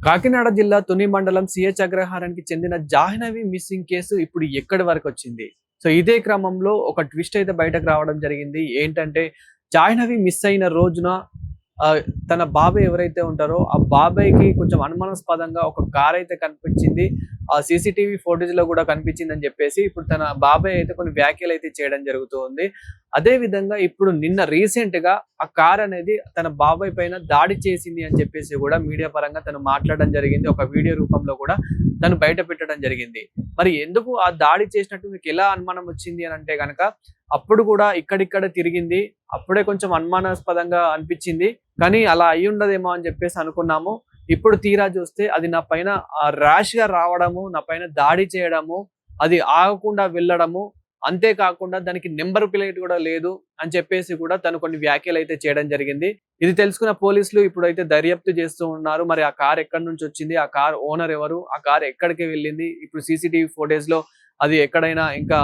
కాకినాడ జిల్లా తుని మండలం సిహెచ్ అగ్రహారానికి చెందిన జాహ్నవి మిస్సింగ్ కేసు ఇప్పుడు ఎక్కడి వరకు వచ్చింది. సో ఇదే క్రమంలో ఒక ట్విస్ట్ అయితే బయటకు రావడం జరిగింది. ఏంటంటే జాహ్నవి మిస్ అయిన రోజున ఆహ్, తన బాబాయ్ ఎవరైతే ఉంటారో ఆ బాబాయ్‌కి కొంచెం అనుమానాస్పదంగా ఒక కార్ అయితే కనిపించింది. ఆ సీసీటీవీ ఫుటేజ్‌లో కూడా కనిపించిందని చెప్పేసి ఇప్పుడు తన బాబాయ్ అయితే కొన్ని వ్యాఖ్యలు అయితే చేయడం జరుగుతూ ఉంది. అదే విధంగా ఇప్పుడు నిన్న రీసెంట్‌గా ఆ కార్ అనేది తన బాబాయ్ పైన దాడి చేసింది అని చెప్పేసి కూడా మీడియా పరంగా తను మాట్లాడడం జరిగింది. ఒక వీడియో రూపంలో కూడా తను బయట పెట్టడం జరిగింది. మరి ఎందుకు ఆ దాడి చేసినట్టు మీకు ఎలా అనుమానం వచ్చింది అని అంటే గనక అప్పుడు కూడా ఇక్కడిక్కడ తిరిగింది. అప్పుడే కొంచెం అనుమానాస్పదంగా అనిపించింది. కానీ అలా అయ్యుండదేమో అని చెప్పేసి అనుకున్నాము. ఇప్పుడు తీరా చూస్తే అది నా పైన ర్యాష్‌గా రావడము, నా పైన దాడి చేయడము, అది ఆగకుండా వెళ్ళడము, అంతే కాకుండా దానికి నంబర్ ప్లేట్ కూడా లేదు అని చెప్పేసి కూడా తను కొన్ని వ్యాఖ్యలైతే చేయడం జరిగింది. ఇది తెలుసుకున్న పోలీసులు ఇప్పుడైతే దర్యాప్తు చేస్తూ ఉన్నారు. మరి ఆ కార్ ఎక్కడి నుంచి వచ్చింది? ఆ కార్ ఓనర్ ఎవరు? ఆ కార్ ఎక్కడికి వెళ్ళింది? ఇప్పుడు సీసీటీవీ ఫుటేజ్‌లో అది ఎక్కడైనా ఇంకా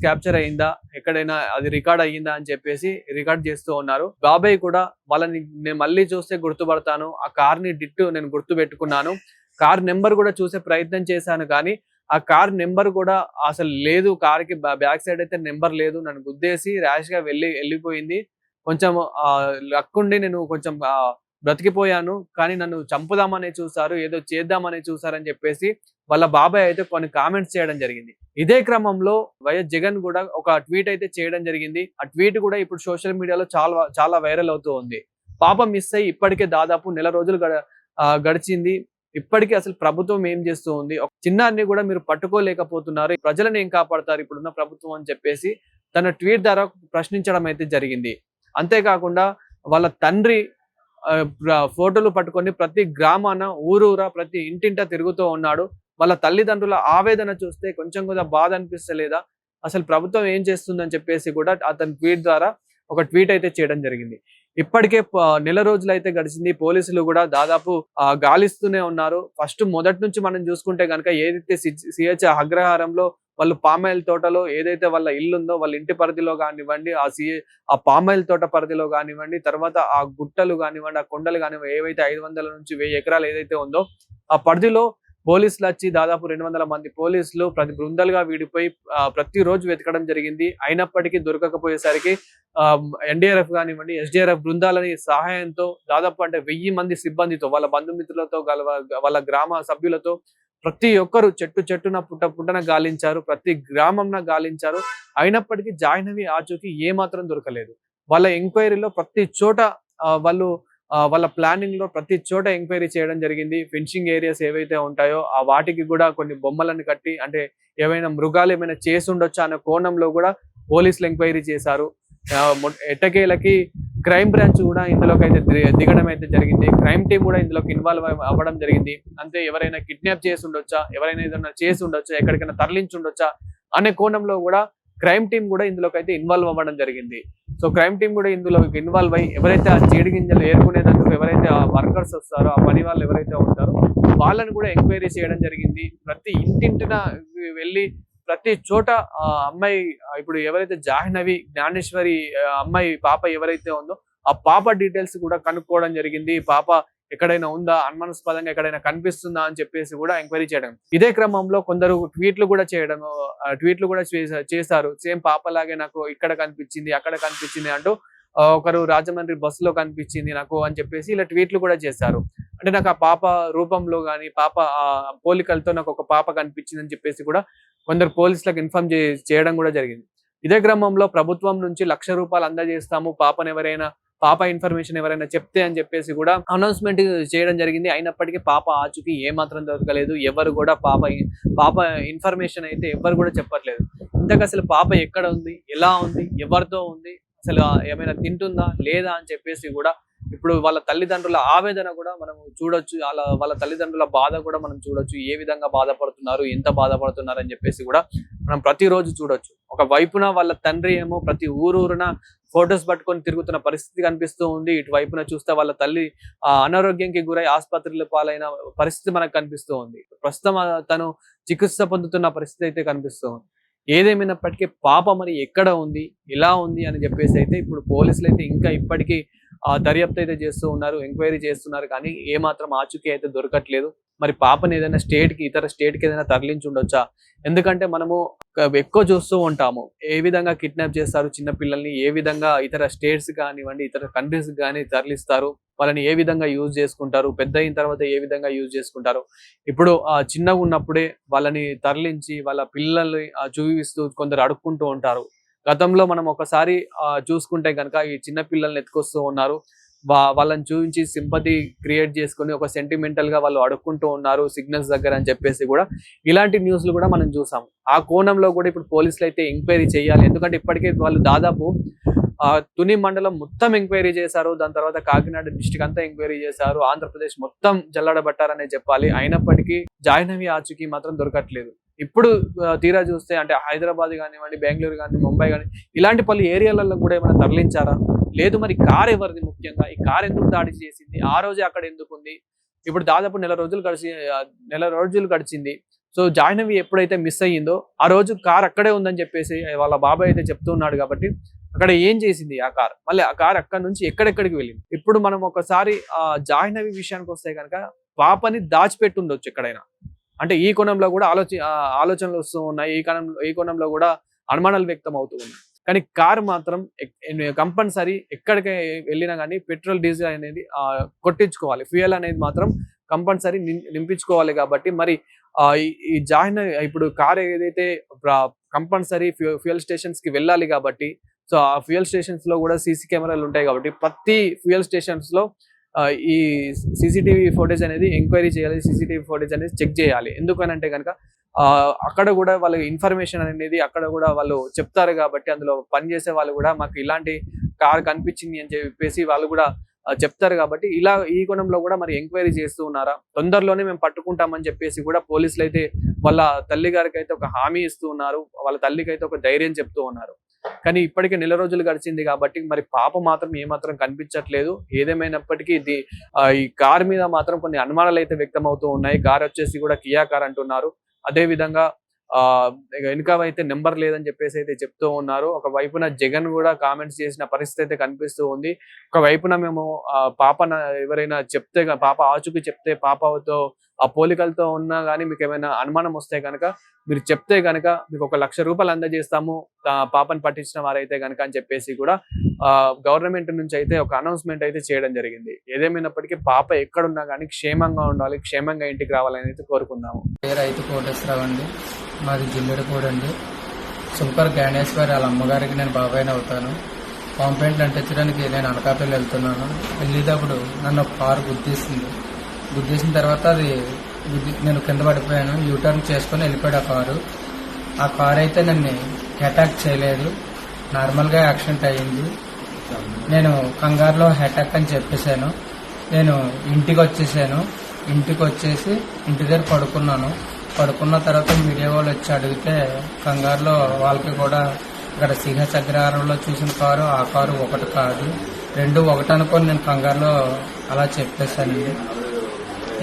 క్యాప్చర్ అయిందా? ఎక్కడైనా అది రికార్డ్ అయ్యిందా? అని చెప్పేసి రికార్డ్ చేస్తూ ఉన్నారు. బాబాయ్ కూడా వాళ్ళని నేను మళ్ళీ చూస్తే గుర్తుపడతాను. ఆ కార్‌ని డిట్టో నేను గుర్తుపెట్టుకున్నాను. కార్ నంబర్ కూడా చూసే ప్రయత్నం చేశాను కానీ, ఆ కార్ నంబర్ కూడా అసలు లేదు. కార్‌కి బ్యాక్ సైడ్ అయితే నంబర్ లేదు. నన్ను గుద్దేసి ర్యాష్‌గా వెళ్ళిపోయింది. కొంచెం లక్కుండి నేను కొంచెం బ్రతికిపోయాను. కానీ నన్ను చంపుదామనే చూసారు. ఏదో చేద్దామని చూసారని చెప్పేసి వాళ్ళ బాబాయ్ అయితే కొన్ని కామెంట్స్ చేయడం జరిగింది. ఇదే క్రమంలో వైఎస్ జగన్ కూడా ఒక ట్వీట్ అయితే చేయడం జరిగింది. ఆ ట్వీట్ కూడా ఇప్పుడు సోషల్ మీడియాలో చాలా వైరల్ అవుతూ ఉంది. పాప మిస్ అయ్యి ఇప్పటికే దాదాపు నెల రోజులు గడిచింది. ఇప్పటికీ అసలు ప్రభుత్వం ఏం చేస్తూ ఉంది? ఒక చిన్నారిని కూడా మీరు పట్టుకోలేకపోతున్నారు. ప్రజలను ఏం కాపాడతారు ఇప్పుడున్న ప్రభుత్వం అని చెప్పేసి తన ట్వీట్ ద్వారా ప్రశ్నించడం అయితే జరిగింది. అంతేకాకుండా వాళ్ళ తండ్రి ఫోటోలు పట్టుకొని ప్రతి గ్రామాన ఊరూరా ప్రతి ఇంటింటా తిరుగుతూ ఉన్నాడు. వాళ్ళ తల్లిదండ్రుల ఆవేదన చూస్తే కొంచెం కూడా బాధ అనిపిస్తలేదా? అసలు ప్రభుత్వం ఏం చేస్తుందని చెప్పేసి కూడా అతని ట్వీట్ ద్వారా ఒక ట్వీట్ అయితే చేయడం జరిగింది. ఇప్పటికే నెల రోజులైతే గడిచింది. పోలీసులు కూడా దాదాపు గాలిస్తూనే ఉన్నారు. మొదటి నుంచి మనం చూసుకుంటే గనక ఏదైతే సిహెచ్ అగ్రహారంలో వాళ్ళు పామాయిల్ తోటలో ఏదైతే వాళ్ళ ఇల్లుందో వాళ్ళ ఇంటి పరిధిలో గానివ్వండి, ఆ పామాయిల్ తోట పరిధిలో గానివ్వండి, తర్వాత ఆ గుట్టలు గానివ్వండి, ఆ కొండలు గానివ్వండి, ఏవైతే 500 నుంచి 1000 ఎకరాలు ఏదైతే ఉందో ఆ పరిధిలో పోలీసులొచ్చి దాదాపు 200 మంది పోలీసులు ప్రతి బృందాలుగా విడిపోయి ప్రతిరోజు వెతకడం జరిగింది. అయినప్పటికీ దొరకకపోయేసరికి ఎన్‌డీఆర్‌ఎఫ్ గానివ్వండి, ఎస్‌డీఆర్‌ఎఫ్ బృందాలని సహాయంతో దాదాపు అంటే 1000 మంది సిబ్బందితో వాళ్ళ బంధుమిత్రులతో వాళ్ళ గ్రామ సభ్యులతో ప్రతి ఒక్కరు చెట్టున పుట్టన గాలించారు. ప్రతి గ్రామంన గాలించారు. అయినప్పటికీ జాహ్నవి ఆచూకీ ఏమాత్రం దొరకలేదు. వాళ్ళ ఎంక్వైరీలో ప్రతి చోట వాళ్ళు వాళ్ళ ప్లానింగ్‌లో ప్రతి చోట ఎంక్వైరీ చేయడం జరిగింది. ఫెన్సింగ్ ఏరియాస్ ఏవైతే ఉంటాయో వాటికి గూడా కొన్ని బొమ్మలను కట్టి అంటే ఏవైనా మృగాలు ఏమైనా చేసుండొచ్చా అనే కోణంలో గూడా పోలీసులు ఎంక్వైరీ చేశారు. ఎట్టకేలకి క్రైమ్ బ్రాంచ్ కూడా ఇందులోకైతే దిగడం అయితే జరిగింది. క్రైమ్ టీమ్ కూడా ఇందులోకి ఇన్వాల్వ్ అవ్వడం జరిగింది. అంతే ఎవరైనా కిడ్నాప్ చేసి ఉండొచ్చా? ఎవరైనా ఏదైనా చేసి ఉండొచ్చా? ఎక్కడికైనా తరలించి ఉండొచ్చా? అనే కోణంలో కూడా క్రైమ్ టీమ్ కూడా ఇందులోకైతే ఇన్వాల్వ్ అవ్వడం జరిగింది. సో క్రైమ్ టీమ్ కూడా ఇందులోకి ఇన్వాల్వ్ అయ్యి ఎవరైతే ఆ జీడి గింజలు ఏరుకునేందుకు ఎవరైతే ఆ వర్కర్స్ వస్తారో, ఆ పని వాళ్ళు ఎవరైతే ఉంటారో వాళ్ళని కూడా ఎంక్వైరీ చేయడం జరిగింది. ప్రతి ఇంటింటిన వెళ్లి ప్రతి చోట అమ్మాయి ఇప్పుడు ఎవరైతే జాహ్నవి జ్ఞానేశ్వరి అమ్మాయి పాప ఎవరైతే ఉందో ఆ పాప డీటెయిల్స్ కూడా కనుక్కోవడం జరిగింది. పాప ఎక్కడైనా ఉందా? అనుమానాస్పదంగా ఎక్కడైనా కనిపిస్తుందా? అని చెప్పేసి కూడా ఎంక్వైరీ చేయడం. ఇదే క్రమంలో కొందరు ట్వీట్లు కూడా చేశారు. సేమ్ పాపలాగే నాకు ఇక్కడ కనిపించింది, అక్కడ కనిపించింది అంటూ ఒకరు రాజమండ్రి బస్సులో కనిపించింది నాకు అని చెప్పేసి ఇలా ట్వీట్లు కూడా చేశారు. అంటే నాకు ఆ పాప రూపంలో గాని, పాప పోలికలతో నాకు ఒక పాప కనిపించిందని చెప్పేసి కూడా కొందరు పోలీసులకు ఇన్ఫార్మ్ చేయడం కూడా జరిగింది. ఇదే క్రమంలో ప్రభుత్వం నుంచి ₹1,00,000 అందజేస్తాము. పాప ఇన్ఫర్మేషన్ ఎవరైనా చెప్తే అని చెప్పేసి కూడా అనౌన్స్‌మెంట్ చేయడం జరిగింది. అయినప్పటికీ పాప ఆచూకీ ఏమాత్రం దొరకలేదు. ఎవరు కూడా పాప ఇన్ఫర్మేషన్ అయితే ఎవ్వరు కూడా చెప్పట్లేదు. ఇంతకసలు పాప ఎక్కడ ఉంది? ఎలా ఉంది? ఎవరితో ఉంది? అసలు ఏమైనా తింటుందా? లేదా? అని చెప్పేసి కూడా ఇప్పుడు వాళ్ళ తల్లిదండ్రుల ఆవేదన కూడా మనం చూడొచ్చు. వాళ్ళ తల్లిదండ్రుల బాధ కూడా మనం చూడొచ్చు. ఏ విధంగా బాధపడుతున్నారు? ఎంత బాధపడుతున్నారు? అని చెప్పేసి కూడా మనం ప్రతిరోజు చూడొచ్చు. ఒక వైపున వాళ్ళ తండ్రి ఏమో ప్రతి ఊరూరున ఫోటోస్ పట్టుకొని తిరుగుతున్న పరిస్థితి కనిపిస్తూ ఉంది. ఇటువైపున చూస్తే వాళ్ళ తల్లి అనారోగ్యంకి గురై ఆసుపత్రుల పాలైన పరిస్థితి మనకు కనిపిస్తూ ఉంది. ప్రస్తుతం తను చికిత్స పొందుతున్న పరిస్థితి అయితే కనిపిస్తూ ఉంది. ఏదేమైనప్పటికీ పాప మరి ఎక్కడ ఉంది? ఎలా ఉంది? అని చెప్పేసి అయితే ఇప్పుడు పోలీసులు అయితే ఇంకా ఇప్పటికీ దర్యాప్తు అయితే చేస్తూ ఉన్నారు, ఎంక్వైరీ చేస్తున్నారు, కానీ ఏమాత్రం ఆచూకీ అయితే దొరకట్లేదు. మరి పాపని ఏదైనా ఇతర స్టేట్ కి ఏదైనా తరలించి ఉండొచ్చా? ఎందుకంటే మనము ఎక్కువ చూస్తూ ఉంటాము, ఏ విధంగా కిడ్నాప్ చేస్తారు చిన్న పిల్లల్ని, ఏ విధంగా ఇతర స్టేట్స్ కానివ్వండి, ఇతర కంట్రీస్ కానీ తరలిస్తారు, వాళ్ళని ఏ విధంగా యూజ్ చేసుకుంటారు, పెద్ద అయిన తర్వాత ఏ విధంగా యూజ్ చేసుకుంటారు. ఇప్పుడు చిన్నగా ఉన్నప్పుడే వాళ్ళని తరలించి వాళ్ళ పిల్లల్ని చూపిస్తూ కొందరు అడుక్కుంటూ ఉంటారు. గతంలో మనం ఒకసారి చూసుకుంటే కనుక ఈ చిన్న పిల్లల్ని ఎత్తుకొస్తూ ఉన్నారు, వాళ్ళని చూపించి సింపతి క్రియేట్ చేసుకుని ఒక సెంటిమెంటల్ గా వాళ్ళు అడుక్కుంటూ ఉన్నారు సిగ్నల్స్ దగ్గర అని చెప్పేసి కూడా ఇలాంటి న్యూస్లు కూడా మనం చూసాం. ఆ కోణంలో కూడా ఇప్పుడు పోలీసులు అయితే ఎంక్వైరీ చేయాలి. ఎందుకంటే ఇప్పటికే వాళ్ళు దాదాపు తుని మండలం మొత్తం ఎంక్వైరీ చేశారు, దాని తర్వాత కాకినాడ డిస్ట్రిక్ట్ అంతా ఎంక్వైరీ చేశారు, ఆంధ్రప్రదేశ్ మొత్తం జల్లడబట్టారనే చెప్పాలి. అయినప్పటికీ జాహ్నవి ఆచూకీ మాత్రం దొరకట్లేదు. ఇప్పుడు తీరా చూస్తే అంటే హైదరాబాద్ కానివ్వండి, బెంగళూరు కానీ, ముంబై కానీ ఇలాంటి పలు ఏరియాలలో కూడా ఏమైనా తరలించారా? లేదు. మరి కార్ ఎవరిది? ముఖ్యంగా ఈ కార్ ఎందుకు దాడి చేసింది? ఆ రోజే అక్కడ ఎందుకు ఉంది? ఇప్పుడు దాదాపు నెల రోజులు గడిచింది. సో జాహ్నవి ఎప్పుడైతే మిస్ అయ్యిందో ఆ రోజు కార్ అక్కడే ఉందని చెప్పేసి వాళ్ళ బాబాయ్ అయితే చెప్తున్నాడు. కాబట్టి అక్కడ ఏం చేసింది ఆ కార్? మళ్ళీ ఆ కార్ అక్కడ నుంచి ఎక్కడెక్కడికి వెళ్ళింది? ఇప్పుడు మనం ఒకసారి జాహ్నవి విషయానికి వస్తే కనుక పాపని దాచిపెట్టి ఉండొచ్చు ఎక్కడైనా. అంటే ఈ కోణంలో కూడా ఆలోచనలు వస్తూ ఉన్నాయి, ఈ కోణంలో కూడా అనుమానాలు వ్యక్తం అవుతూ ఉన్నాయి. కానీ కారు మాత్రం కంపల్సరీ ఎక్కడికి వెళ్ళినా కానీ పెట్రోల్ డీజిల్ అనేది కొట్టించుకోవాలి, ఫ్యూయల్ అనేది మాత్రం కంపల్సరీ నింపించుకోవాలి. కాబట్టి మరి ఈ జాహ్నవి ఇప్పుడు కార్ ఏదైతే కంపల్సరీ ఫ్యూయల్ స్టేషన్స్ కి వెళ్ళాలి కాబట్టి, సో ఆ ఫ్యూయల్ స్టేషన్స్ లో కూడా సీసీ కెమెరాలు ఉంటాయి కాబట్టి ప్రతి ఫ్యూయల్ స్టేషన్స్ లో ఈ సీసీటీవీ ఫోటేజ్ అనేది ఎంక్వైరీ చేయాలి, సీసీటీవీ ఫోటేజ్ అనేది చెక్ చేయాలి. ఎందుకనంటే కనుక అక్కడ కూడా వాళ్ళ ఇన్ఫర్మేషన్ అనేది అక్కడ కూడా వాళ్ళు చెప్తారు కాబట్టి, అందులో పనిచేసే వాళ్ళు కూడా మాకు ఇలాంటి కార్ కనిపించింది అని చెప్పేసి వాళ్ళు కూడా చెప్తారు. కాబట్టి ఇలా ఈ కోణంలో కూడా మరి ఎంక్వైరీ చేస్తూ ఉన్నారా? తొందరలోనే మేము పట్టుకుంటామని చెప్పేసి కూడా పోలీసులు అయితే వాళ్ళ తల్లి గారికి అయితే ఒక హామీ ఇస్తూ ఉన్నారు, వాళ్ళ తల్లికి అయితే ఒక ధైర్యం చెప్తూ ఉన్నారు. కానీ ఇప్పటికే నెల రోజులు గడిచింది కాబట్టి మరి పాప మాత్రం ఏమాత్రం కనిపించట్లేదు. ఏదేమైనప్పటికీ ఈ కార్ మీద మాత్రం కొన్ని అనుమానాలు అయితే వ్యక్తం అవుతూ ఉన్నాయి. కార్ వచ్చేసి కూడా కియా కార్ అంటున్నారు. అదే విధంగా వెనుక అయితే నెంబర్ లేదని చెప్పేసి అయితే చెప్తూ ఉన్నారు. ఒక వైపున జగన్ కూడా కామెంట్స్ చేసిన పరిస్థితి అయితే కనిపిస్తూ ఉంది. ఒక వైపున మేము ఎవరైనా చెప్తే, పాప ఆచూకీ చెప్తే, పాపతో ఆ పోలికలతో ఉన్నా కానీ మీకు ఏమైనా అనుమానం వస్తే కనుక మీరు చెప్తే కనుక మీకు ₹1,00,000 అందజేస్తాము పాపని పట్టించిన వారైతే కనుక అని చెప్పేసి కూడా గవర్నమెంట్ నుంచి అయితే ఒక అనౌన్స్మెంట్ అయితే చేయడం జరిగింది. ఏదేమైనప్పటికీ పాప ఎక్కడున్నా కానీ క్షేమంగా ఉండాలి, క్షేమంగా ఇంటికి రావాలని అయితే కోరుకుందాము. రైతు కోటేశ్వరరావు అండి, మాది జిల్లెడపూడి అండి. సుంకర్ జ్ఞానేశ్వరి వాళ్ళ అమ్మగారికి నేను బాబాయ్ని అవుతాను. కాంప్లైంట్లు అంటించడానికి నేను అనకాపల్లి వెళ్తున్నాను. వెళ్ళేటప్పుడు నన్ను ఒక కారు గుద్దేసిన తర్వాత నేను కింద పడిపోయాను. యూటర్న్ చేసుకుని వెళ్ళిపోయాడు ఆ కారు అయితే నన్ను అటాక్ చేయలేదు, నార్మల్గా యాక్సిడెంట్ అయ్యింది. నేను కంగారులో అటాక్ అని చెప్పేశాను. నేను ఇంటికి వచ్చేసి ఇంటి దగ్గర పడుకున్న తర్వాత మీడియా వాళ్ళు వచ్చి అడిగితే కంగారులో వాళ్ళకి కూడా ఇక్కడ సిహెచ్ అగ్రహారంలో చూసిన కారు ఆ కారు ఒకటి కాదు, 2 ఒకటి అనుకొని నేను కంగారులో అలా చెప్పేశానండి.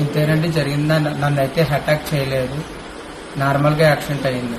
ఇంతేనండి జరిగిందా. నన్ను అయితే అటాక్ చేయలేదు, నార్మల్గా యాక్సిడెంట్ అయ్యింది.